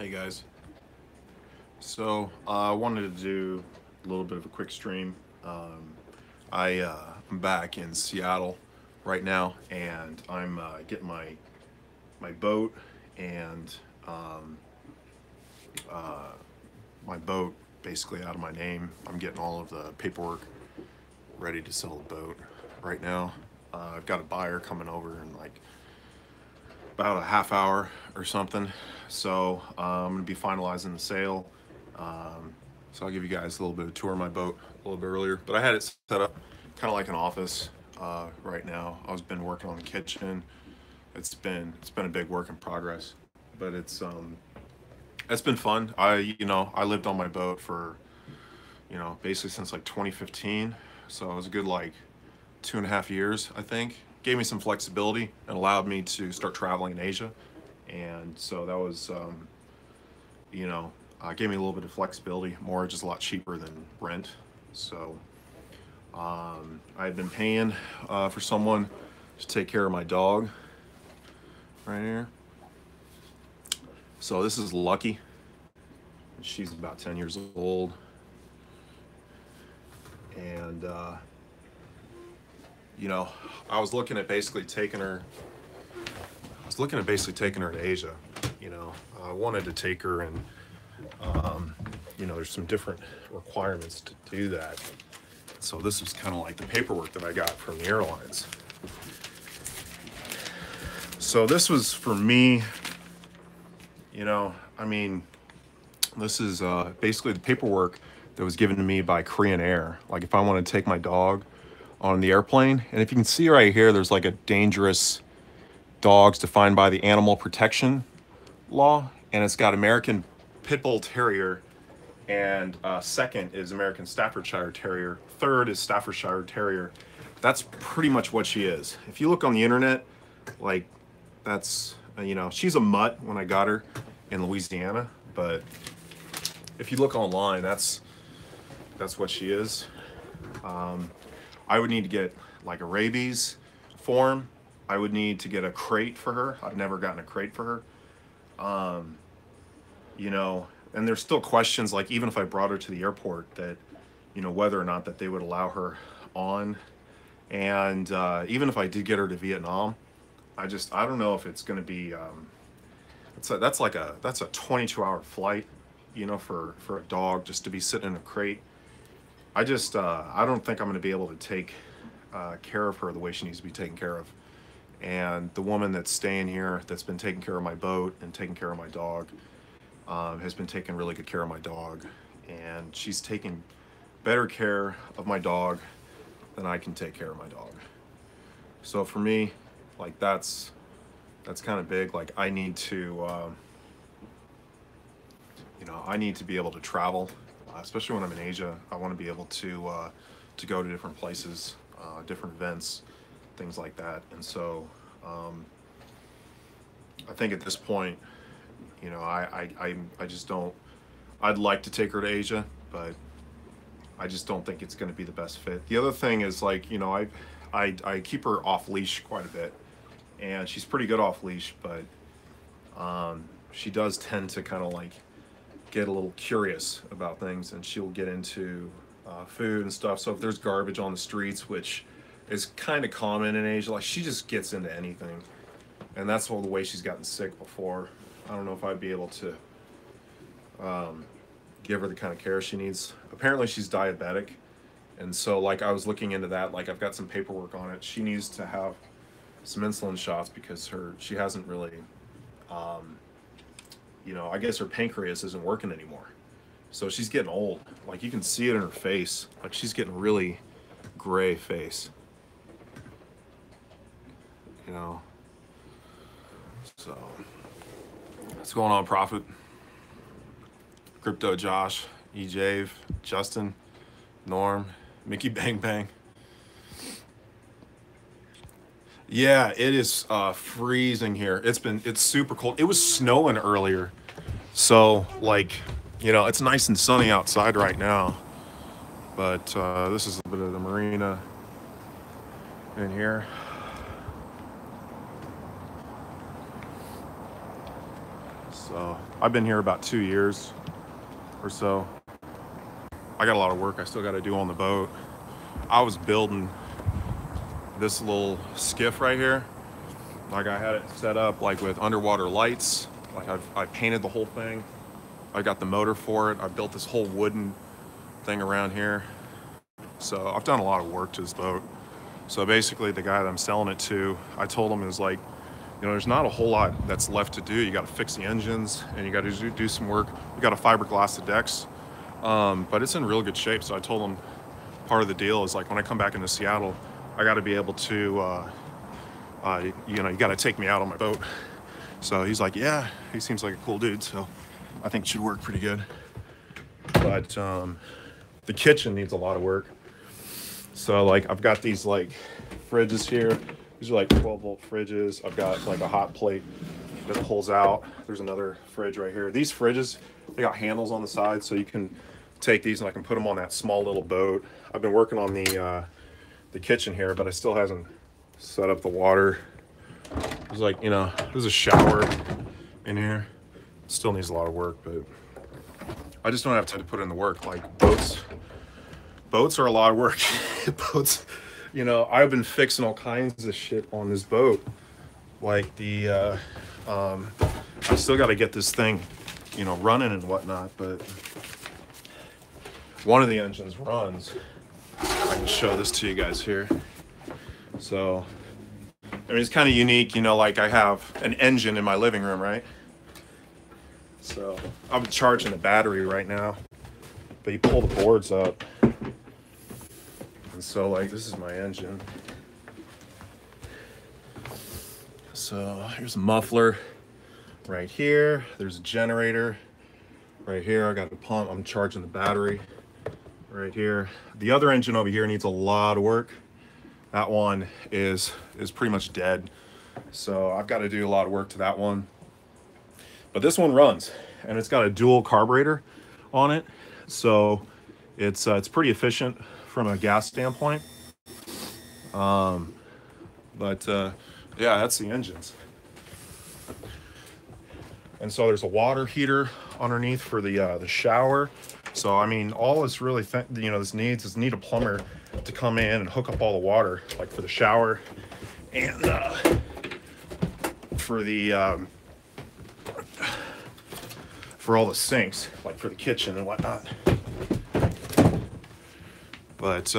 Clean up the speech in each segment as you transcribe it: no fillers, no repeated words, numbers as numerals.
Hey guys, I wanted to do a little bit of a quick stream. I'm back in Seattle right now, and I'm getting my boat and um, uh, my boat basically out of my name. I'm getting all of the paperwork ready to sell the boat right now. I've got a buyer coming over in like about a half hour or something. I'm gonna be finalizing the sale. Um, so I'll give you guys a little bit of a tour of my boat a little bit earlier. But I had it set up kind of like an office right now. I've been working on the kitchen. It's been a big work in progress, but it's been fun. I lived on my boat for basically since like 2015. So it was a good like 2.5 years, I think. Gave me some flexibility and allowed me to start traveling in Asia. And so that was, you know, gave me a little bit of flexibility, more just a lot cheaper than rent. So I had been paying for someone to take care of my dog right here. So this is Lucky. She's about 10 years old. And, I was looking at basically taking her to Asia. I wanted to take her, and there's some different requirements to do that. So this was kind of like the paperwork that I got from the airlines. So this was for me, this is basically the paperwork that was given to me by Korean Air. Like if I want to take my dog on the airplane, and if you can see right here, there's like a dangerous dogs defined by the Animal Protection Law, and it's got American Pit Bull Terrier, and second is American Staffordshire Terrier, third is Staffordshire Terrier. That's pretty much what she is. If you look on the internet, like that's, she's a mutt when I got her in Louisiana, but if you look online, that's what she is. I would need to get like a rabies form. I would need to get a crate for her. I've never gotten a crate for her. And there's still questions, like even if I brought her to the airport, that, whether or not that they would allow her on. And even if I did get her to Vietnam, I don't know if it's going to be, that's a 22-hour flight, for a dog just to be sitting in a crate. I don't think I'm going to be able to take care of her the way she needs to be taken care of. And the woman that's staying here, that's been taking care of my boat and taking care of my dog, has been taking really good care of my dog. And she's taking better care of my dog than I can take care of my dog. So for me, like that's kind of big. Like I need to, I need to be able to travel, especially when I'm in Asia. I want to be able to go to different places, different events, things like that. And so I think at this point, I just don't. I'd like to take her to Asia, but I just don't think it's going to be the best fit. The other thing is like, I keep her off leash quite a bit, and she's pretty good off leash, but she does tend to kind of like get a little curious about things, and she'll get into food and stuff. So if there's garbage on the streets, which is kind of common in Asia, like she just gets into anything, and that's all the way she's gotten sick before. I don't know if I'd be able to give her the kind of care she needs. Apparently she's diabetic, and so like I was looking into that. Like I've got some paperwork on it. She needs to have some insulin shots because she hasn't really, I guess her pancreas isn't working anymore. So she's getting old. Like you can see it in her face. Like she's getting really gray face. So what's going on, Prophet? Crypto Josh, EJ, Justin, Norm, Mickey Bang Bang. Yeah, it is freezing here. It's super cold. It was snowing earlier. So like, it's nice and sunny outside right now. But this is a bit of the marina in here. So I've been here about 2 years or so. I got a lot of work I still got to do on the boat. I was building this little skiff right here. Like I had it set up like with underwater lights. Like I painted the whole thing. I got the motor for it. I built this whole wooden thing around here. So I've done a lot of work to this boat. So basically the guy that I'm selling it to, I told him is like, you know, there's not a whole lot that's left to do. You got to fix the engines and you got to do some work. We got to fiberglass the decks, but it's in real good shape. So I told him part of the deal is like when I come back into Seattle, I got to be able to, you know, you got to take me out on my boat. So he's like, yeah, he seems like a cool dude. So I think it should work pretty good. But the kitchen needs a lot of work. So like I've got these like fridges here. These are like 12-volt fridges. I've got like a hot plate that pulls out. There's another fridge right here. These fridges, they got handles on the side, so you can take these and I can put them on that small little boat. I've been working on the kitchen here, but I still hasn't set up the water. There's like, you know, there's a shower in here. Still needs a lot of work, but I just don't have time to put in the work. Like boats are a lot of work. Boats, you know, I've been fixing all kinds of shit on this boat. Like the, I still got to get this thing, you know, running and whatnot, but one of the engines runs. I can show this to you guys here. So, I mean, it's kind of unique, you know, like I have an engine in my living room, right? So I'm charging the battery right now, but you pull the boards up. And so like, this is my engine. So here's a muffler right here. There's a generator right here. I got the pump. I'm charging the battery right here. The other engine over here needs a lot of work. That one is pretty much dead. So I've got to do a lot of work to that one. But this one runs and it's got a dual carburetor on it. So it's pretty efficient from a gas standpoint. Yeah, that's the engines. And so there's a water heater underneath for the shower. So I mean, all this really, you know, this needs is need a plumber to come in and hook up all the water, like for the shower and for all the sinks, like for the kitchen and whatnot. But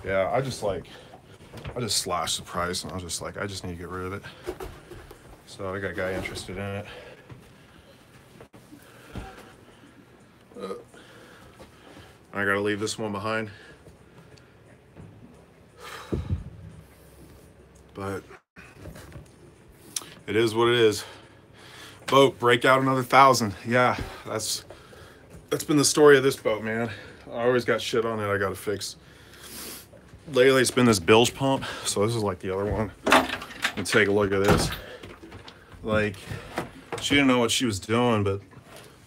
yeah, I just slashed the price and I was just like, I just need to get rid of it. So I got a guy interested in it. I gotta leave this one behind. But it is what it is. Boat, break out another 1,000. Yeah, that's been the story of this boat, man. I always got shit on it I gotta fix. Lately it's been this bilge pump. So this is like the other one. And take a look at this. Like, she didn't know what she was doing, but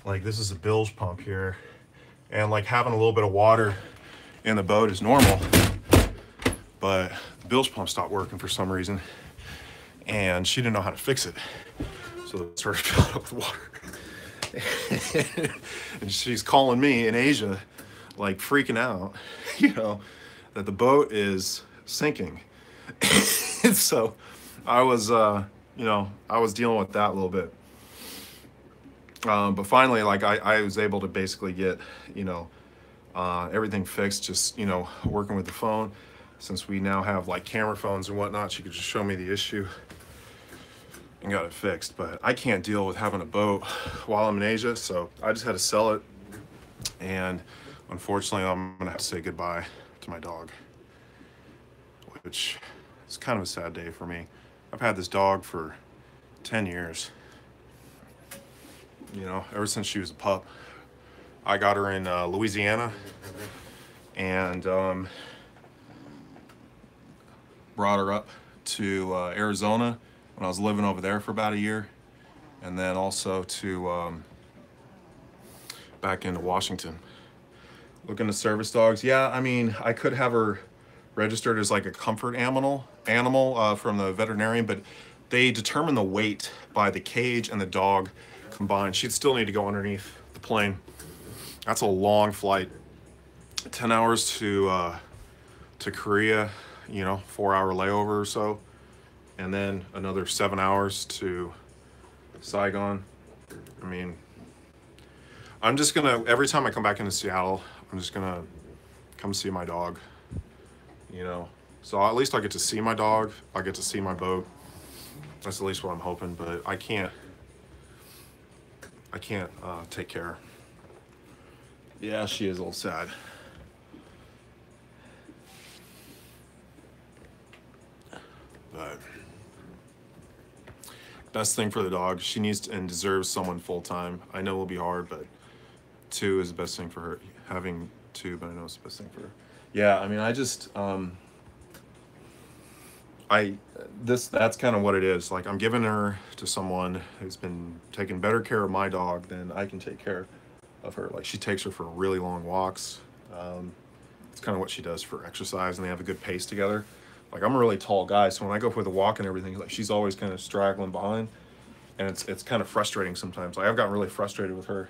like this is a bilge pump here. And like having a little bit of water in the boat is normal. But the bilge pump stopped working for some reason. And she didn't know how to fix it. So it started filling up with water. And she's calling me in Asia, like freaking out, you know, that the boat is sinking. So I was, you know, I was dealing with that a little bit. But finally, like I was able to basically get, you know, everything fixed, just, you know, working with the phone. Since we now have like camera phones and whatnot, she could just show me the issue and got it fixed. But I can't deal with having a boat while I'm in Asia, so I just had to sell it. And unfortunately, I'm gonna have to say goodbye to my dog, which is kind of a sad day for me. I've had this dog for 10 years. You know, ever since she was a pup. I got her in Louisiana and brought her up to Arizona when I was living over there for about a year, and then also to back into Washington. Looking to service dogs. Yeah, I mean, I could have her registered as like a comfort animal from the veterinarian, but they determine the weight by the cage and the dog combined. She'd still need to go underneath the plane. That's a long flight, 10 hours to Korea, you know, 4-hour layover or so, and then another 7 hours to Saigon. I mean, I'm just gonna, every time I come back into Seattle, I'm just gonna come see my dog, you know. So at least I get to see my dog, I get to see my boat. That's at least what I'm hoping, but I can't take care. Yeah, she is a little sad. But best thing for the dog, she needs and deserves someone full-time. I know it will be hard, but 2 is the best thing for her. Having 2, but I know it's the best thing for her. Yeah, I mean, I just that's kind of what it is. Like, I'm giving her to someone who's been taking better care of my dog than I can take care of her. Like, she takes her for really long walks. It's kind of what she does for exercise, and they have a good pace together. Like, I'm a really tall guy, so when I go for the walk and everything, like, she's always kind of straggling behind, and it's kind of frustrating sometimes. Like, I've gotten really frustrated with her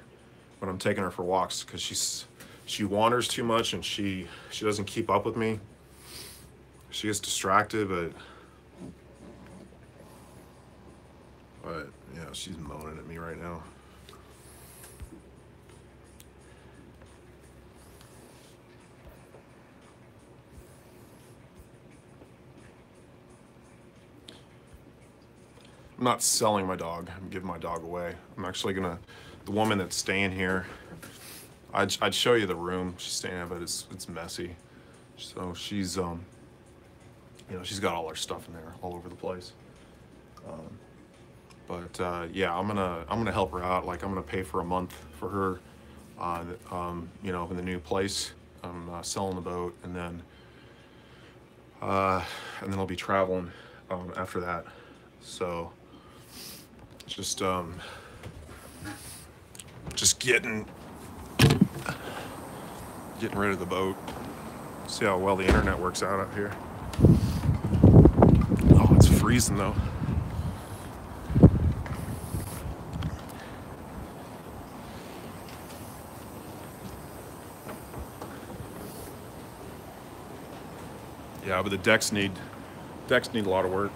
when I'm taking her for walks because she wanders too much and she doesn't keep up with me. She gets distracted, but yeah, she's moaning at me right now. I'm not selling my dog. I'm giving my dog away. I'm actually gonna, the woman that's staying here, I'd show you the room she's staying at, but it's messy. So she's you know, she's got all her stuff in there all over the place. Yeah, I'm gonna help her out. Like, I'm gonna pay for a month for her, you know, in the new place. I'm selling the boat, and then I'll be traveling after that. So just getting rid of the boat. See how well the internet works out here. Oh, it's freezing though. Yeah, but the decks need a lot of work.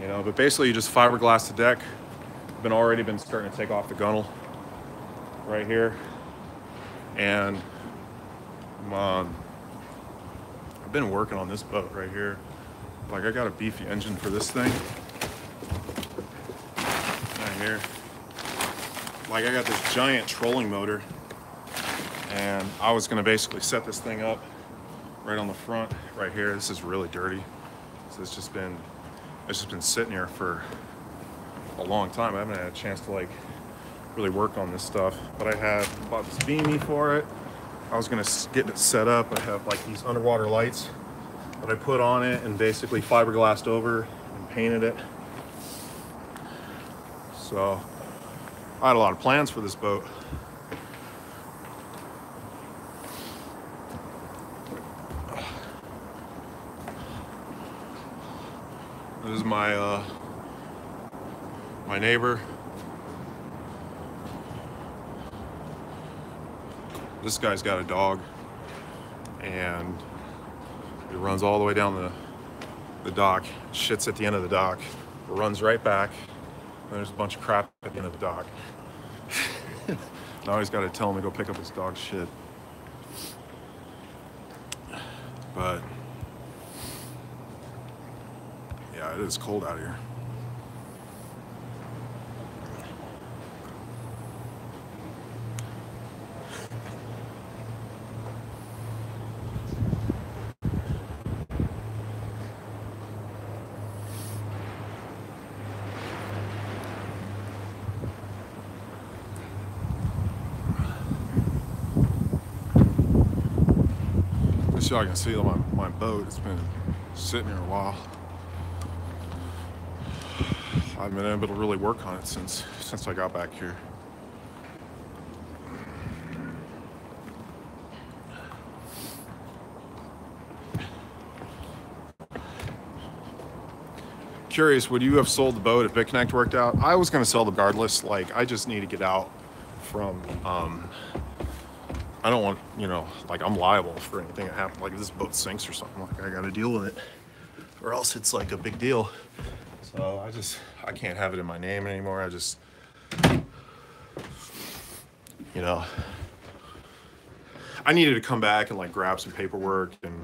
You know, but basically you just fiberglass the deck. Already been starting to take off the gunnel right here, and I've been working on this boat right here. Like, I got a beefy engine for this thing right here. Like, I got this giant trolling motor, and I was gonna basically set this thing up right on the front right here. This is really dirty. So it's just been sitting here for a long time. I haven't had a chance to like really work on this stuff, but I bought this beanie for it. I was gonna get it set up. I have like these underwater lights that I put on it and basically fiberglassed over and painted it. So I had a lot of plans for this boat. This is my my neighbor. This guy's got a dog, and he runs all the way down the dock, shits at the end of the dock, runs right back, and there's a bunch of crap at the end of the dock. Now he's got to tell him to go pick up his dog's shit. But yeah, it is cold out here. So I can see my boat. It's been sitting here a while. I haven't been able to really work on it since I got back here. curious, would you have sold the boat if BitConnect worked out? I was going to sell regardless. Like, I just need to get out from, I don't want, you know, like I'm liable for anything that happens. Like if this boat sinks or something, like I got to deal with it, or else it's like a big deal. So I can't have it in my name anymore. I just, you know, I needed to come back and like grab some paperwork, and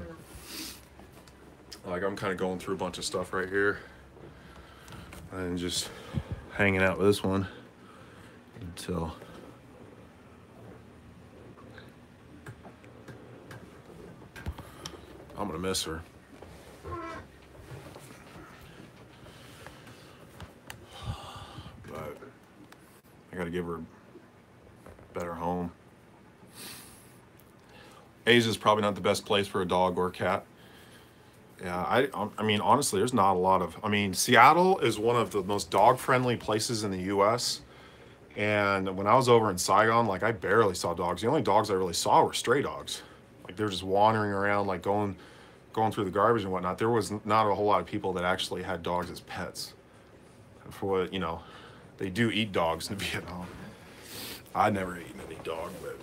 like I'm kind of going through a bunch of stuff right here and just hanging out with this one until I'm gonna miss her. But I gotta give her a better home. Asia's probably not the best place for a dog or a cat. Yeah, I mean, honestly, there's not a lot of, I mean, Seattle is one of the most dog-friendly places in the US. And when I was over in Saigon, like I barely saw dogs. The only dogs I really saw were stray dogs. Like they're just wandering around, like going through the garbage and whatnot. There was not a whole lot of people that actually had dogs as pets. For what, you know, they do eat dogs in Vietnam. I never eaten any dog, but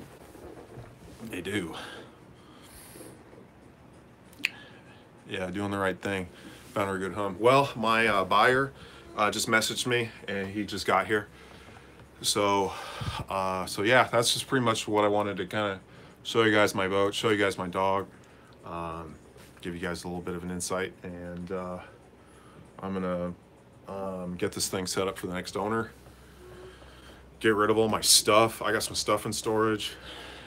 they do. Yeah, doing the right thing. Found her a good home. Well, my buyer just messaged me, and he just got here. So yeah, that's just pretty much what I wanted to kind of show you guys my boat, show you guys my dog, give you guys a little bit of an insight, and I'm gonna get this thing set up for the next owner. Get rid of all my stuff. I got some stuff in storage,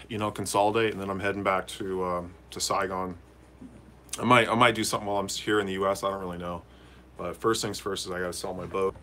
you know, consolidate, and then I'm heading back to Saigon. I might do something while I'm here in the U.S. I don't really know, but first things first is I gotta sell my boat.